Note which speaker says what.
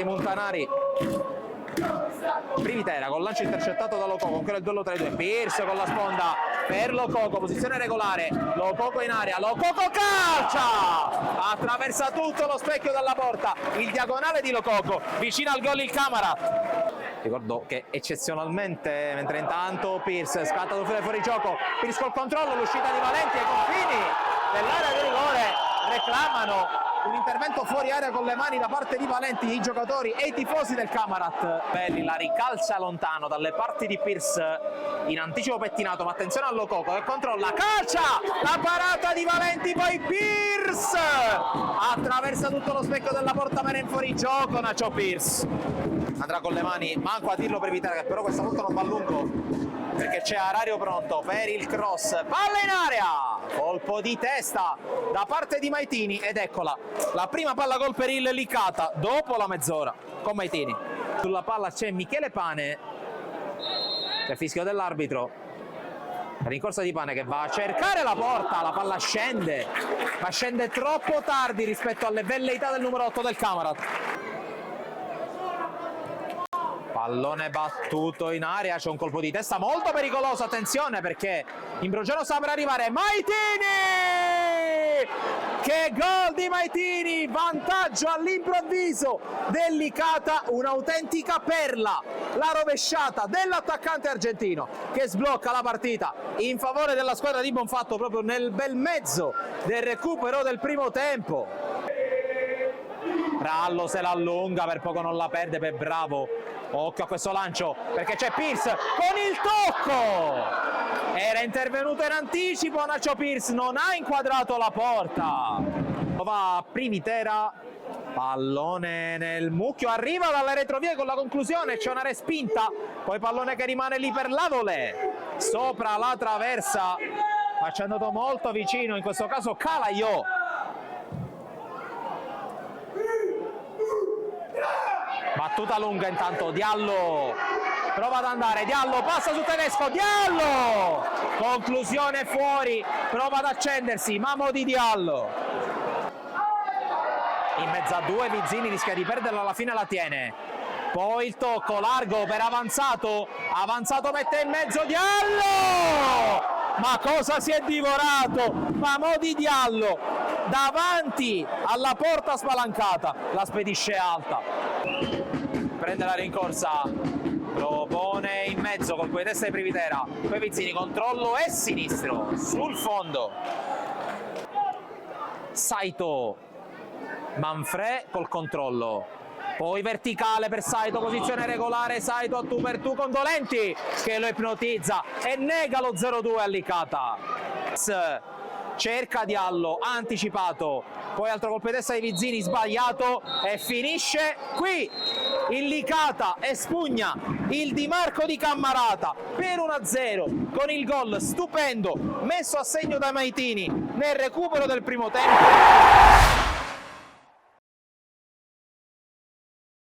Speaker 1: Montanari. Privitera con lancio intercettato da Lococo, ancora il duello tra i due. Pierce con la sponda per Lococo, posizione regolare. Lococo in area, Lococo calcia! Attraversa tutto lo specchio dalla porta. Il diagonale di Lococo, vicino al gol il Camarat. Ricordo che eccezionalmente, mentre intanto Pierce scatta fuori gioco, Pierce col controllo, l'uscita di Valenti ai confini dell'area di rigore reclamano un intervento fuori area con le mani da parte di Valenti, i giocatori e i tifosi del Camarat. Belli la ricalcia lontano dalle parti di Pierce in anticipo pettinato, ma attenzione a Lococo che controlla, calcia! La parata di Valenti, poi Pierce! Attraversa tutto lo specchio della porta, ma in fuori gioco Nacho Pierce. Andrà con le mani, manco a dirlo Previtera, che però questa volta non va a lungo perché c'è Arario pronto per il cross, palla in area, colpo di testa da parte di Maitini ed eccola, la prima palla gol per il Licata dopo la mezz'ora con Maitini. Sulla palla c'è Michele Pane, c'è fischio dell'arbitro, rincorsa di Pane che va a cercare la porta, la palla scende, ma scende troppo tardi rispetto alle velleità del numero 8 del Camarat. Pallone battuto in area, c'è un colpo di testa molto pericoloso, attenzione perché Imbroggiano sta per arrivare, Maitini! Che gol di Maitini, vantaggio all'improvviso del Licata, un'autentica perla, la rovesciata dell'attaccante argentino che sblocca la partita in favore della squadra di Bonfatto proprio nel bel mezzo del recupero del primo tempo. Rallo se la allunga, per poco non la perde, per bravo. Occhio a questo lancio perché c'è Pierce con il tocco, era intervenuto in anticipo Nacho Pierce, non ha inquadrato la porta. Va Privitera, pallone nel mucchio, arriva dalle retrovie con la conclusione, c'è una respinta, poi pallone che rimane lì per Ladole sopra la traversa, ma ci è andato molto vicino in questo caso Calaiò. Battuta lunga intanto, Diallo prova ad andare, Diallo passa su Tedesco, Diallo! Conclusione fuori, prova ad accendersi, Mamo di Diallo. In mezzo a due, Vizzini rischia di perderla, alla fine la tiene. Poi il tocco largo per Avanzato, Avanzato mette in mezzo Diallo! Ma cosa si è divorato? Mamo di Diallo davanti alla porta spalancata, la spedisce alta. Prende la rincorsa, propone in mezzo col di testa di Privitera, poi Vizzini, controllo e sinistro sul fondo. Saito, Manfred col controllo, poi verticale per Saito, posizione regolare, Saito a tu per tu con Dolenti che lo ipnotizza e nega lo 0-2 al Licata. Cerca Diallo, ha anticipato, poi altro colpo di testa di Vizzini sbagliato e finisce qui. Il Licata espugna il Di Marco di Cammarata per 1-0 con il gol stupendo messo a segno da Maitini nel recupero del primo tempo.